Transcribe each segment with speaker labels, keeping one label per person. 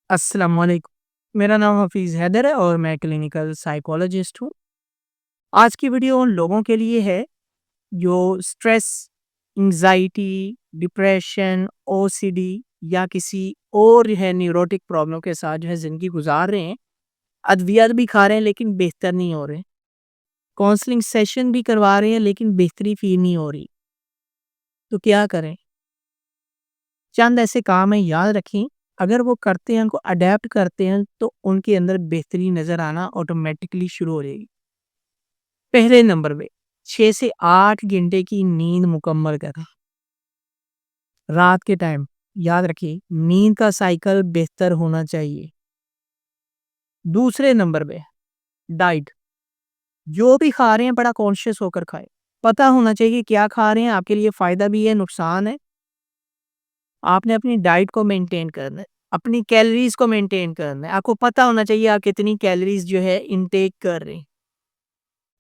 Speaker 1: السلام علیکم، میرا نام حفیظ حیدر ہے اور میں کلینیکل سائیکالوجسٹ ہوں۔ آج کی ویڈیو ان لوگوں کے لیے ہے جو اسٹریس، انگزائٹی، ڈپریشن، او سی ڈی یا کسی اور نیوروٹک پرابلم کے ساتھ زندگی گزار رہے ہیں۔ ادویات بھی کھا رہے ہیں لیکن بہتر نہیں ہو رہے، کاؤنسلنگ سیشن بھی کروا رہے ہیں لیکن بہتری فیل نہیں ہو رہی، تو کیا کریں؟ چند ایسے کام ہیں، یاد رکھیں، اگر وہ کرتے ہیں، ان کو اڈیپٹ کرتے ہیں تو ان کے اندر بہتری نظر آنا آٹومیٹکلی شروع ہو جائے گی۔ پہلے نمبر پہ 6 سے 8 گھنٹے کی نیند مکمل کریں رات کے ٹائم۔ یاد رکھیں، نیند کا سائیکل بہتر ہونا چاہیے۔ دوسرے نمبر پہ ڈائٹ، جو بھی کھا رہے ہیں بڑا کانشیس ہو کر کھائیں، پتا ہونا چاہیے کیا کھا رہے ہیں، آپ کے لیے فائدہ بھی ہے، نقصان ہے۔ آپ نے اپنی ڈائٹ کو مینٹین کرنا ہے، اپنی کیلریز کو مینٹین کرنا ہے۔ آپ کو پتا ہونا چاہیے آپ کتنی کیلریز انٹیک کر رہے ہیں،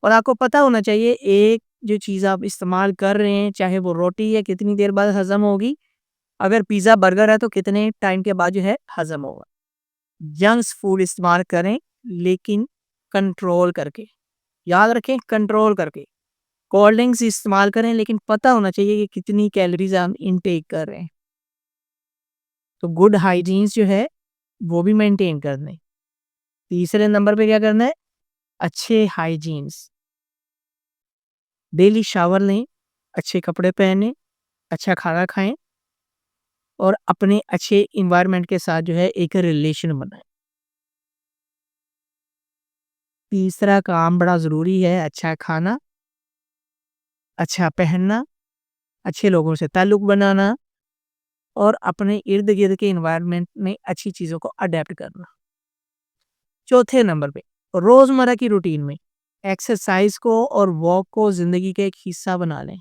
Speaker 1: اور آپ کو پتا ہونا چاہیے ایک جو چیز آپ استعمال کر رہے ہیں، چاہے وہ روٹی ہے، کتنی دیر بعد ہضم ہوگی، اگر پیزا برگر ہے تو کتنے ٹائم کے بعد ہضم ہوگا۔ جنکس فوڈ استعمال کریں لیکن کنٹرول کر کے، یاد رکھیں، کنٹرول کر کے۔ کولڈ ڈرنکس استعمال کریں لیکن پتا ہونا چاہیے کہ کتنی کیلریز آپ انٹیک کر رہے ہیں۔ تو گڈ ہائیجینس وہ بھی مینٹین کرنے۔ تیسرے نمبر پہ کیا کرنا ہے؟ اچھے ہائیجینس، ڈیلی شاور لیں، اچھے کپڑے پہنیں، اچھا کھانا کھائیں، اور اپنے اچھے انوائرمنٹ کے ساتھ ایک ریلیشن بنائیں۔ تیسرا کام بڑا ضروری ہے، اچھا کھانا، اچھا پہننا، اچھے لوگوں سے تعلق بنانا، اور اپنے ارد گرد کے انوائرمنٹ میں اچھی چیزوں کو اڈیپٹ کرنا۔ چوتھے نمبر پہ روزمرہ کی روٹین میں ایکسرسائز کو اور واک کو زندگی کا ایک حصہ بنا لیں۔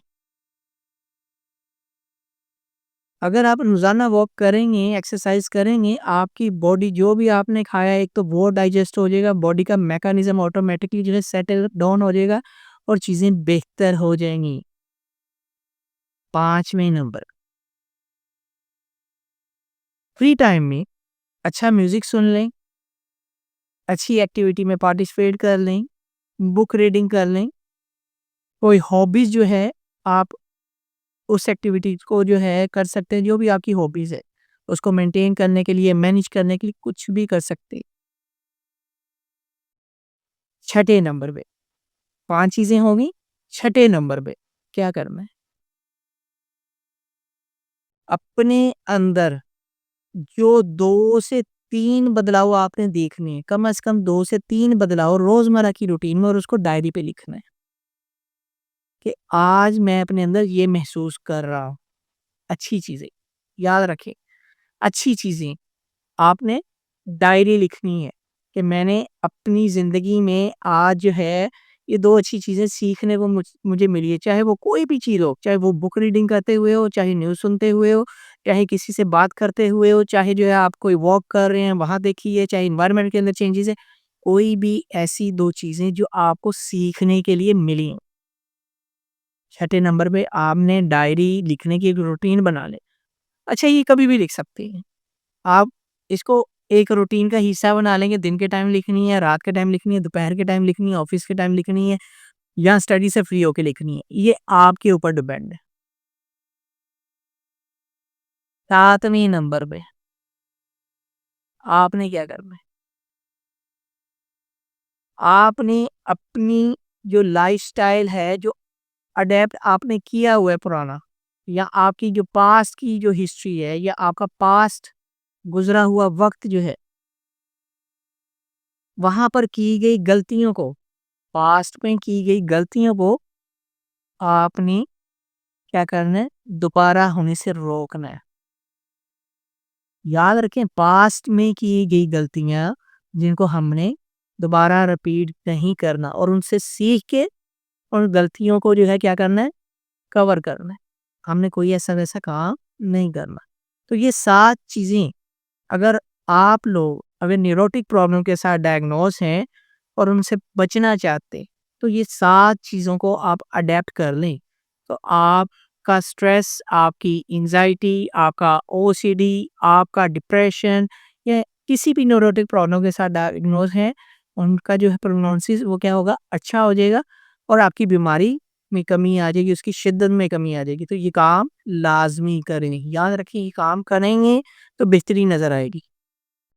Speaker 1: اگر آپ روزانہ واک کریں گے، ایکسرسائز کریں گے، آپ کی باڈی جو بھی آپ نے کھایا ایک تو وہ ڈائجسٹ ہو جائے گا، باڈی کا میکانزم آٹومیٹکلی سیٹل ڈاؤن ہو جائے گا اور چیزیں بہتر ہو جائیں گی۔ پانچویں نمبر، فری ٹائم میں اچھا میوزک سن لیں، اچھی ایکٹیویٹی میں پارٹیسپیٹ کر لیں، بک ریڈنگ کر لیں، کوئی ہابیز آپ اس ایکٹیویٹی کو کر سکتے ہیں، جو بھی آپ کی ہابیز ہے اس کو مینٹین کرنے کے لیے، مینیج کرنے کے لیے کچھ بھی کر سکتے ہیں۔ چھٹے نمبر پہ 5 چیزیں ہوگی، چھٹے نمبر پہ کیا کرنا ہے؟ اپنے اندر جو 2 سے 3 بدلاؤ آپ نے دیکھنے ہیں، کم از کم 2 سے 3 بدلاؤ روزمرہ کی روٹین میں، اور اس کو ڈائری پہ لکھنا ہے کہ آج میں اپنے اندر یہ محسوس کر رہا ہوں۔ اچھی چیزیں یاد رکھیں، اچھی چیزیں آپ نے ڈائری لکھنی ہے کہ میں نے اپنی زندگی میں آج یہ 2 اچھی چیزیں سیکھنے کو مجھے ملی ہے، چاہے وہ کوئی بھی چیز ہو، چاہے وہ بک ریڈنگ کرتے ہوئے ہو، چاہے نیوز سنتے ہوئے ہو، چاہے کسی سے بات کرتے ہوئے ہو، چاہے آپ کوئی واک کر رہے ہیں وہاں دیکھیے، چاہے انوائرمنٹ کے اندر چینجز ہے، کوئی بھی ایسی 2 چیزیں جو آپ کو سیکھنے کے لیے ملی ہیں۔ چھٹے نمبر پہ آپ نے ڈائری لکھنے کی ایک روٹین بنا لے۔ اچھا، یہ کبھی بھی لکھ سکتے ہیں آپ، اس کو ایک روٹین کا حصہ بنا لیں گے۔ دن کے ٹائم لکھنی ہے، رات کے ٹائم لکھنی ہے، دوپہر کے ٹائم لکھنی ہے، آفس کے ٹائم لکھنی ہے، یا اسٹڈی سے فری ہو کے لکھنی ہے، یہ آپ کے اوپر ڈیپینڈ ہے۔ 7ویں نمبر پہ آپ نے کیا کرنا ہے؟ آپ نے اپنی جو لائف سٹائل ہے، جو اڈیپٹ آپ نے کیا ہوا ہے پرانا، یا آپ کی جو پاسٹ کی جو ہسٹری ہے، یا آپ کا پاسٹ گزرا ہوا وقت وہاں پر کی گئی غلطیوں کو، پاسٹ میں کی گئی غلطیوں کو آپ نے کیا کرنا ہے؟ دوبارہ ہونے سے روکنا ہے۔ یاد رکھیں، پاسٹ میں کی گئی غلطیاں جن کو ہم نے دوبارہ رپیٹ نہیں کرنا، اور ان سے سیکھ کے ان غلطیوں کو کیا کرنا ہے؟ کور کرنا ہے۔ ہم نے کوئی ایسا ویسا کام نہیں کرنا۔ تو یہ 7 چیزیں اگر آپ لوگ نیوروٹک پرابلم کے ساتھ ڈائگنوز ہیں اور ان سے بچنا چاہتے، تو یہ 7 چیزوں کو آپ اڈیپٹ کر لیں، تو آپ کا سٹریس، آپ کی انگزائٹی، آپ کا او سی ڈی، آپ کا ڈپریشن، یہ کسی بھی نیوروٹک پرابلم کے ساتھ ڈائگنوز ہیں، ان کا جو ہے پروگنوسس وہ کیا ہوگا، اچھا ہو جائے گا، اور آپ کی بیماری میں کمی آ جائے گی، اس کی شدت میں کمی آ جائے گی. تو یہ کام لازمی کریں، یاد رکھیں، یہ کام کریں گے تو بہتری نظر آئے گی.